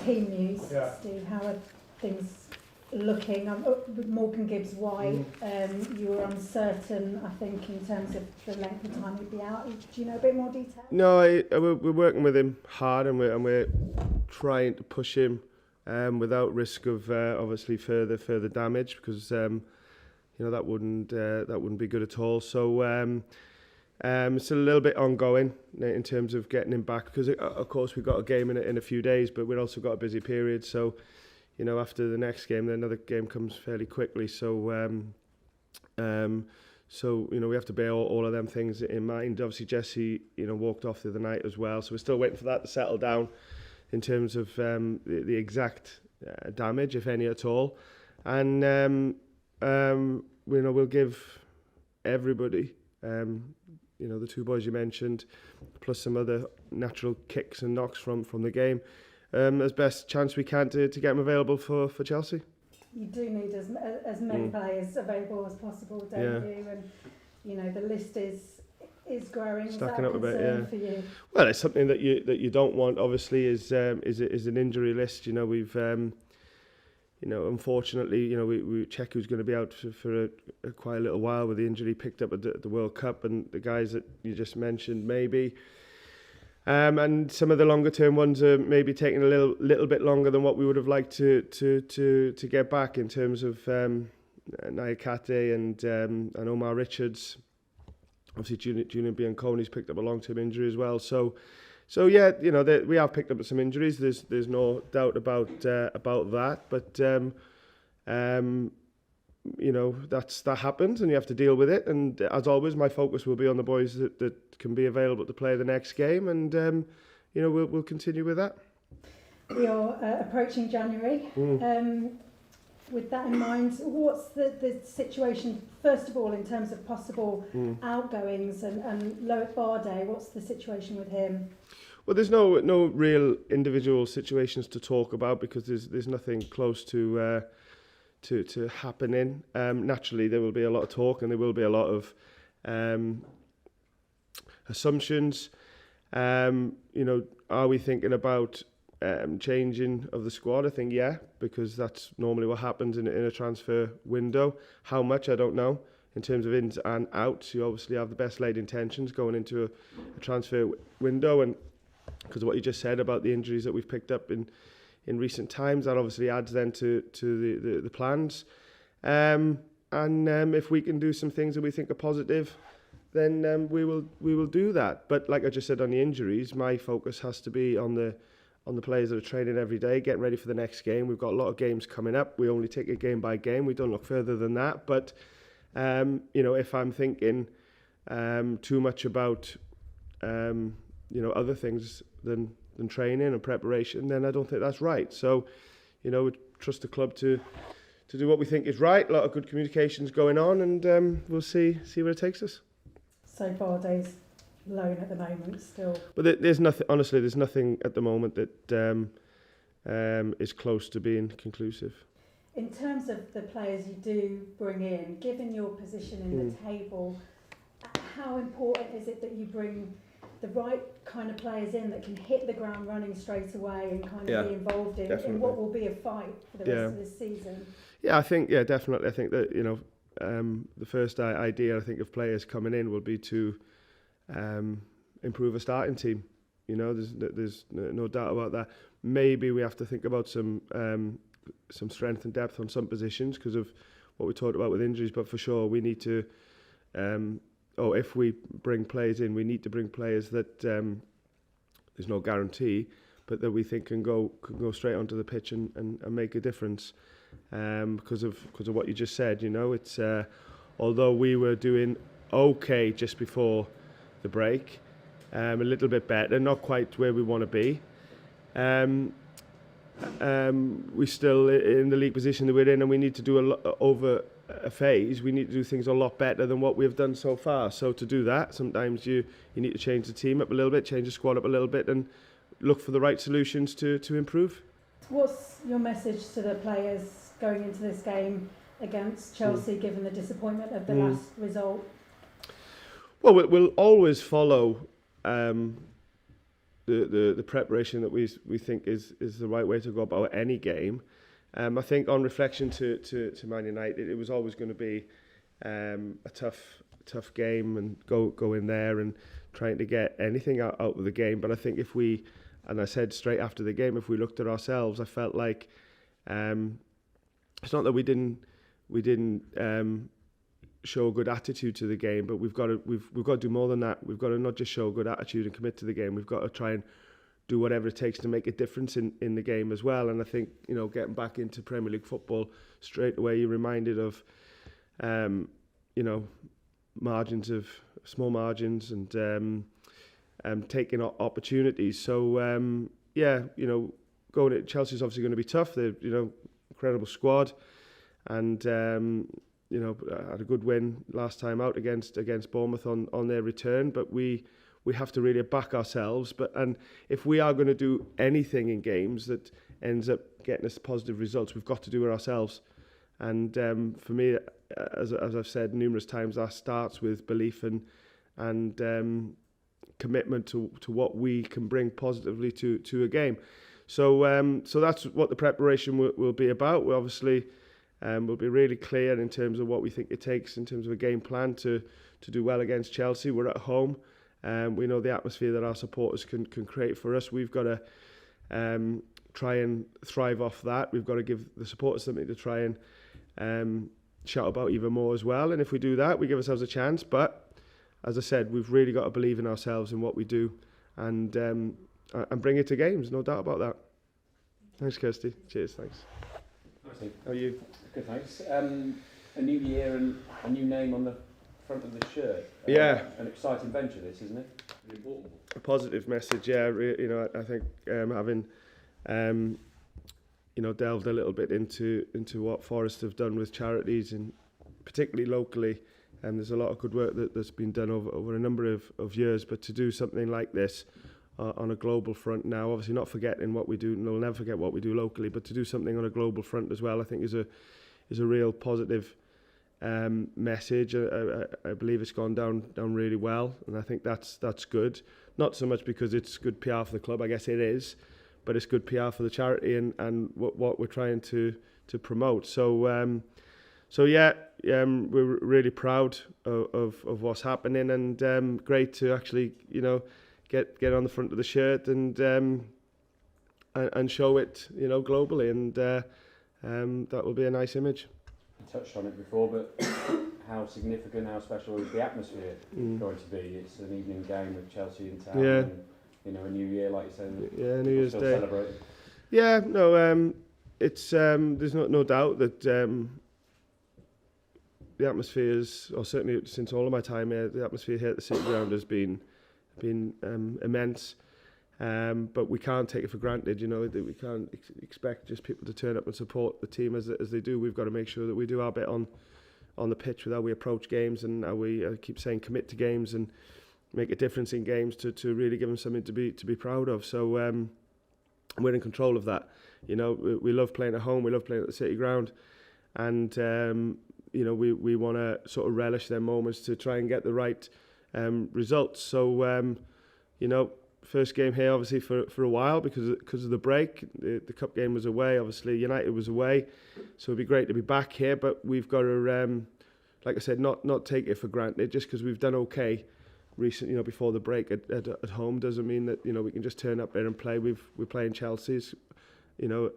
team news, Steve, how are things looking? With Morgan Gibbs-White, you were uncertain, I think, in terms of the length of time he'd be out. Do you know a bit more detail? No, we're working with him hard, and we're trying to push him without risk of obviously further damage, because that wouldn't be good at all. So it's a little bit ongoing in terms of getting him back, because of course we've got a game in a few days, but we've also got a busy period. So after the next game, then another game comes fairly quickly. So we have to bear all of them things in mind. Obviously Jesse walked off the other night as well, so we're still waiting for that to settle down in terms of the exact damage, if any at all. And we'll give everybody, the two boys you mentioned, plus some other natural kicks and knocks from the game, as best chance we can to get them available for Chelsea. You do need as many players available as possible, don't you? And the list is growing. Stacking up a bit, for you? Well, it's something that you don't want. Obviously, is an injury list. We've unfortunately, we check who's going to be out for quite a little while with the injury picked up at the World Cup, and the guys that you just mentioned maybe. And some of the longer term ones are maybe taking a little bit longer than what we would have liked to get back, in terms of Nayakate and Omar Richards. Obviously, Julian Bianconi's picked up a long-term injury as well. So yeah, we have picked up some injuries. There's no doubt about that. But that happens, and you have to deal with it. And as always, my focus will be on the boys that can be available to play the next game, and we'll continue with that. You're approaching January. With that in mind, what's the situation, first of all, in terms of possible outgoings, and Loic Bardet, what's the situation with him? Well, there's no real individual situations to talk about, because there's nothing close to happening. Naturally, there will be a lot of talk, and there will be a lot of assumptions. Are we thinking about changing of the squad? I think because that's normally what happens in a transfer window. How much, I don't know. In terms of ins and outs, you obviously have the best laid intentions going into a transfer window, and because of what you just said about the injuries that we've picked up in recent times, that obviously adds then to the plans. And if we can do some things that we think are positive, then we will do that. But like I just said on the injuries, my focus has to be on the players that are training every day, getting ready for the next game. We've got a lot of games coming up. We only take it game by game. We don't look further than that. But if I'm thinking too much about other things than training and preparation, then I don't think that's right. So, we trust the club to do what we think is right. A lot of good communications going on, and we'll see where it takes us. So Bardet's loan at the moment still. But there's nothing. Honestly, there's nothing at the moment that is close to being conclusive. In terms of the players you do bring in, given your position in the table, how important is it that you bring the right kind of players in that can hit the ground running straight away and kind of be involved in what will be a fight for the rest of this season? Yeah, I think, definitely. I think that, the first idea, I think, of players coming in will be to improve a starting team. There's no doubt about that. Maybe we have to think about some strength and depth on some positions because of what we talked about with injuries, but for sure we need to if we bring players in, we need to bring players that there's no guarantee, but that we think can go straight onto the pitch and make a difference. Because of what you just said, it's although we were doing okay just before the break, a little bit better, not quite where we want to be. We're still in the league position that we're in, and we need to do a lot over a phase. We need to do things a lot better than what we've done so far. So to do that, sometimes you need to change the team up a little bit, change the squad up a little bit, and look for the right solutions to improve. What's your message to the players going into this game against Chelsea, given the disappointment of the last result? Well, we'll always follow the preparation that we think is the right way to go about any game. I think on reflection to Man United, it was always going to be a tough game and go in there and trying to get anything out of the game. But I think if we, and I said straight after the game, if we looked at ourselves, I felt like it's not that we didn't show a good attitude to the game, but we've got to do more than that. We've got to not just show a good attitude and commit to the game. We've got to try and do whatever it takes to make a difference in the game as well. And I think, you know, getting back into Premier League football straight away, you're reminded of you know, small margins and taking opportunities. So yeah, you know, going at Chelsea's obviously going to be tough. They're, you know, incredible squad, and you know, had a good win last time out against Bournemouth on their return. But we have to really back ourselves. And if we are going to do anything in games that ends up getting us positive results, we've got to do it ourselves. And for me, as I've said numerous times, that starts with belief and commitment to what we can bring positively to a game. So that's what the preparation will be about. We obviously will be really clear in terms of what we think it takes in terms of a game plan to do well against Chelsea. We're at home. We know the atmosphere that our supporters can create for us. We've got to try and thrive off that. We've got to give the supporters something to try and shout about even more as well. And if we do that, we give ourselves a chance. But as I said, we've really got to believe in ourselves and what we do, and bring it to games. No doubt about that. Thanks, Kirsty. Cheers. Thanks. Nice. How are you? Good, thanks. A new year and a new name on the front of the shirt. Yeah. An exciting venture, this, isn't it? An important one. A positive message, yeah. You know, I think having you know, delved a little bit into what Forest have done with charities, and particularly locally, and there's a lot of good work that's been done over a number of years. But to do something like this on a global front now, obviously not forgetting what we do, and we'll never forget what we do locally, but to do something on a global front as well, I think is a real positive message. I believe it's gone down really well, and I think that's good. Not so much because it's good PR for the club, I guess it is, but it's good PR for the charity and what we're trying to promote. So yeah, we're really proud of what's happening, and great to actually, you know, get on the front of the shirt and show it, you know, globally, and that will be a nice image. You touched on it before, but how significant, how special is the atmosphere going to be? It's an evening game with Chelsea in town. Yeah. And, you know, a New Year, like you said. Yeah, New Year's Day. Celebrating. Yeah, no, it's there's no doubt that the atmosphere is, or certainly since all of my time here, the atmosphere here at the City Ground has been immense. But we can't take it for granted, you know. We can't expect just people to turn up and support the team as they do. We've got to make sure that we do our bit on the pitch with how we approach games, and how we keep saying commit to games and make a difference in games to really give them something to be proud of. So we're in control of that. You know, we love playing at home. We love playing at the City Ground, and you know, we want to sort of relish their moments to try and get the right results. So you know, first game here obviously for a while because of the break. The cup game was away. Obviously United was away, so it'd be great to be back here. But we've got to, like I said, not take it for granted. Just because we've done okay recently, you know, before the break at home doesn't mean that, you know, we can just turn up there and play. We're playing Chelsea's, you know,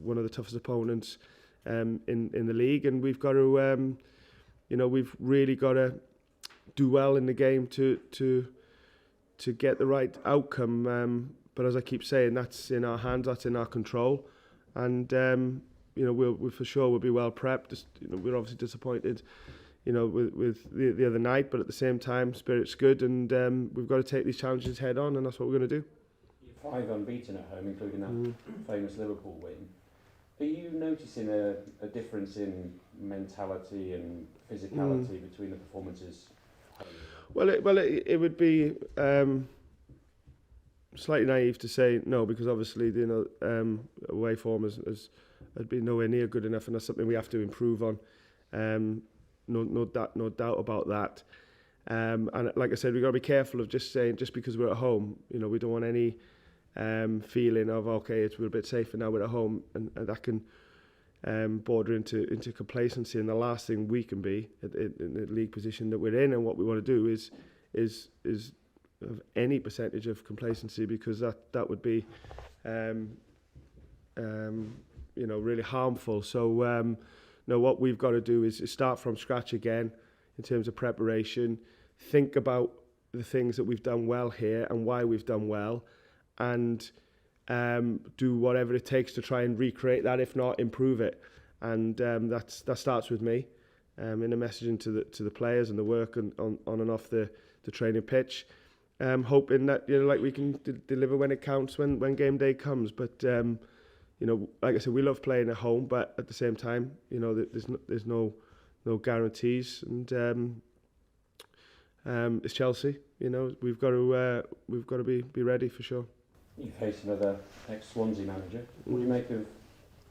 one of the toughest opponents in the league, and we've got to, you know, we've really got to do well in the game to get the right outcome. But as I keep saying, that's in our hands, that's in our control, and you know, we'll for sure we'll be well prepped. Just, you know, we're obviously disappointed, you know, with the other night, but at the same time, spirit's good, and we've got to take these challenges head on, and that's what we're going to do. You're 5 unbeaten at home, including that famous Liverpool win. Are you noticing a difference in mentality and physicality between the performances? Well, it would be slightly naive to say no, because obviously, you know, away form has been nowhere near good enough, and that's something we have to improve on. No doubt about that. And like I said, we've got to be careful of just saying, just because we're at home, you know, we don't want any feeling of, okay, we're a bit safer now we're at home, and that can border into complacency. And the last thing we can be in the league position that we're in, and what we want to do is of any percentage of complacency, because that would be you know, really harmful. So no, what we've got to do is start from scratch again in terms of preparation, think about the things that we've done well here and why we've done well, and do whatever it takes to try and recreate that, if not improve it. And that starts with me in the messaging to the players and the work on and off the training pitch, hoping that, you know, like, we can deliver when it counts, when game day comes. But you know, like I said, we love playing at home, but at the same time, you know, there's no guarantees, and it's Chelsea. You know, we've got to be ready for sure. You face another ex-Swansea manager. What do you make of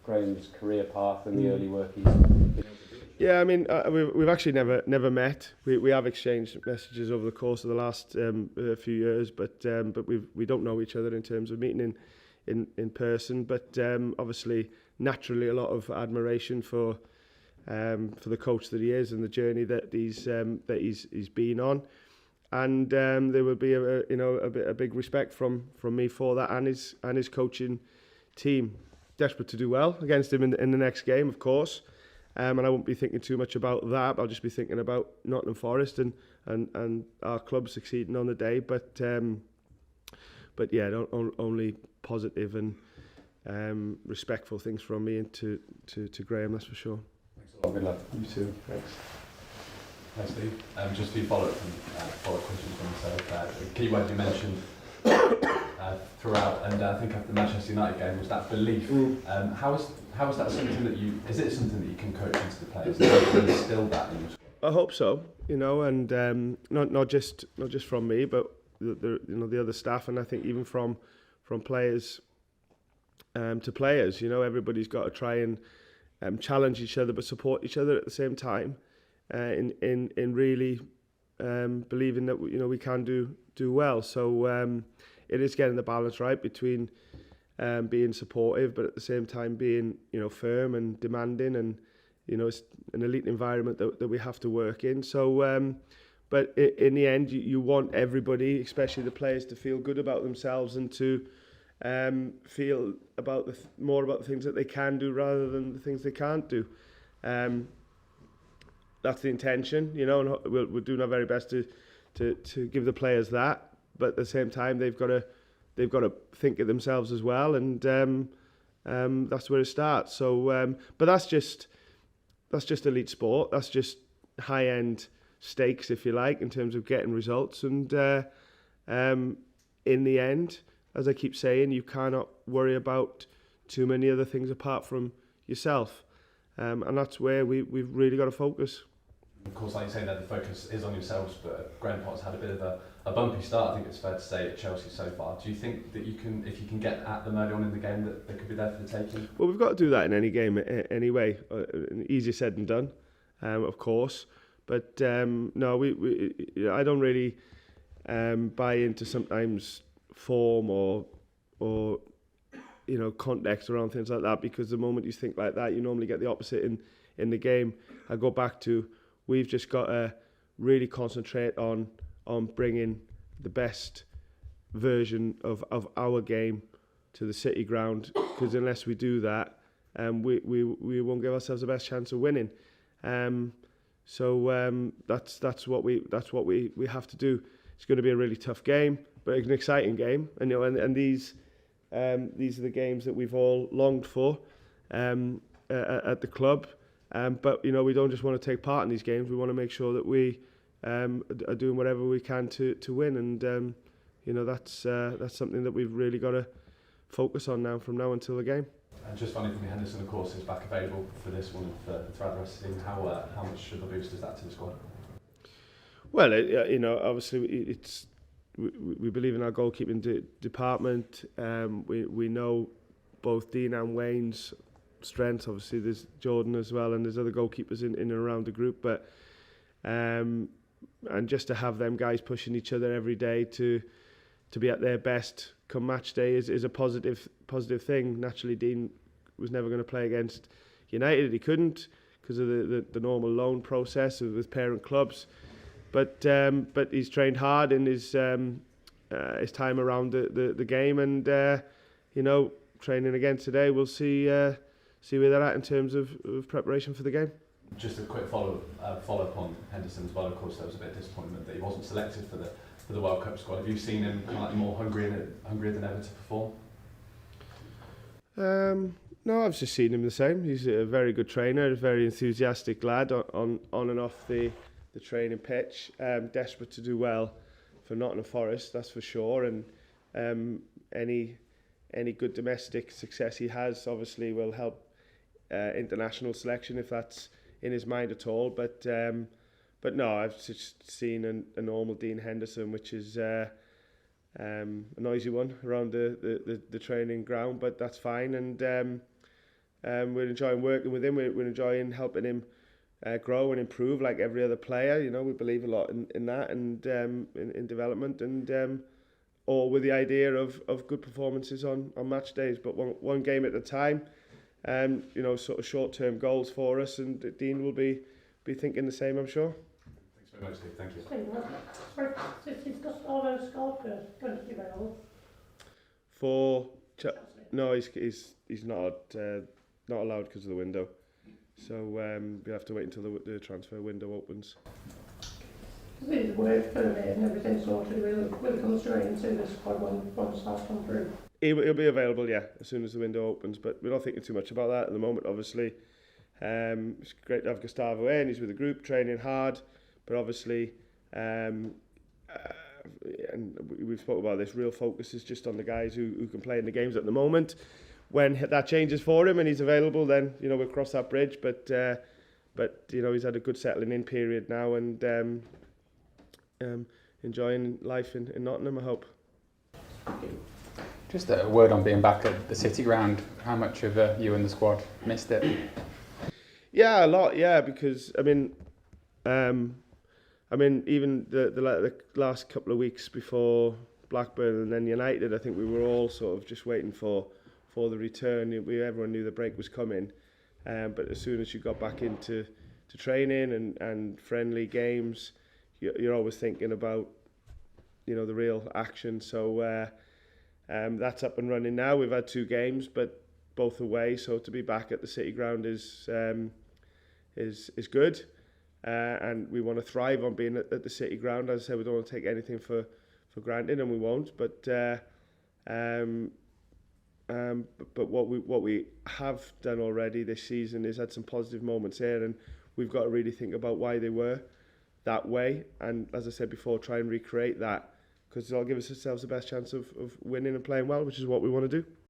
Graham's career path and the early work he's been able to do? Yeah, I mean, we've actually never met. We have exchanged messages over the course of the last few years, but we don't know each other in terms of meeting in person. But obviously, naturally, a lot of admiration for the coach that he is and the journey that he's been on. And there would be a big respect from me for that, and his coaching team. Desperate to do well against him in the next game, of course. And I won't be thinking too much about that. I'll just be thinking about Nottingham Forest and our club succeeding on the day. But yeah, only positive and respectful things from me and to Graham, that's for sure. Thanks a lot. Good luck. You too. Thanks. Thanks, Steve. Just to follow questions from yourself. The key word you mentioned throughout, and I think after the Manchester United game, was that belief. How is that something that is it something that you can coach into the players? How can you instill that in your squad? I hope so. You know, and not just from me, but the other staff, and I think even from players to players. You know, everybody's got to try and challenge each other, but support each other at the same time. In really believing that we can do well. So it is getting the balance right between being supportive, but at the same time being firm and demanding, and it's an elite environment that we have to work in. So but in the end, you want everybody, especially the players, to feel good about themselves and to feel about more about the things that they can do rather than the things they can't do. That's the intention, and we're doing our very best to give the players that. But at the same time, they've got to think of themselves as well, and that's where it starts. So, but that's just elite sport. That's just high end stakes, if you like, in terms of getting results. And in the end, as I keep saying, you cannot worry about too many other things apart from yourself, and that's where we've really got to focus. Of course, like you say, that the focus is on yourselves, but Graham Potter's had a bit of a bumpy start, I think it's fair to say, at Chelsea so far. Do you think that if you can get at them early on in the game, that they could be there for the taking? Well, we've got to do that in any game anyway. Easier said than done, of course. But no, I don't really buy into sometimes form or context around things like that, because the moment you think like that, you normally get the opposite in the game. I go back to, we've just got to really concentrate on bringing the best version of our game to the City ground, because unless we do that, we won't give ourselves the best chance of winning. So that's what we have to do. It's going to be a really tough game, but an exciting game, and these are the games that we've all longed for at the club. But we don't just want to take part in these games. We want to make sure that we are doing whatever we can to win, and that's something that we've really got to focus on now from now until the game. And just finally from me, Henderson, of course, is back available for this one throughout the rest of the season. How much of a boost is that to the squad? Well, obviously we believe in our goalkeeping department. We know both Dean and Wayne's strengths. Obviously there's Jordan as well, and there's other goalkeepers in and around the group, but just to have them guys pushing each other every day to be at their best come match day is a positive thing. Naturally, Dean was never going to play against United. He couldn't because of the normal loan process with parent clubs. But he's trained hard in his time around the game, and training again today. We'll see where they're at in terms of preparation for the game. Just a quick follow-up on Henderson as well. Of course, there was a bit of disappointment that he wasn't selected for the World Cup squad. Have you seen him kind of like more hungrier than ever to perform? No, I've just seen him the same. He's a very good trainer, a very enthusiastic lad on and off the training pitch. Desperate to do well for Nottingham Forest, that's for sure. And any good domestic success he has obviously will help international selection if that's in his mind at all. But no, I've just seen a normal Dean Henderson, which is a noisy one around the training ground, but that's fine. And we're enjoying working with him. We're enjoying helping him grow and improve like every other player. We believe a lot in that and in development, and all with the idea of good performances on match days, but one game at a time. Sort of short-term goals for us, and Dean will be thinking the same, I'm sure. Thanks very much, Steve. Thank you. Steve, he's got all those scorpions going to be available. For no, he's not allowed because of the window. So we have to wait until the transfer window opens. His work permit and everything sorted. Will come straight into the squad once that's come through. He'll be available, yeah, as soon as the window opens. But we're not thinking too much about that at the moment. Obviously, it's great to have Gustavo in. He's with the group, training hard. But obviously, and we've spoken about this. Real focus is just on the guys who can play in the games at the moment. When that changes for him and he's available, then we'll cross that bridge. But he's had a good settling in period now and enjoying life in Nottingham, I hope. Just a word on being back at the City Ground. How much of you and the squad missed it? Yeah, a lot. Yeah, because even the last couple of weeks before Blackburn and then United, I think we were all sort of just waiting for the return. Everyone knew the break was coming, but as soon as you got back into training and friendly games, you're always thinking about the real action. So that's up and running now. We've had 2 games, but both away. So to be back at the City Ground is good, and we want to thrive on being at the City Ground. As I said, we don't want to take anything for granted, and we won't. But what we have done already this season is had some positive moments here, and we've got to really think about why they were that way. And as I said before, try and recreate that, because it'll give ourselves the best chance of winning and playing well, which is what we want to do.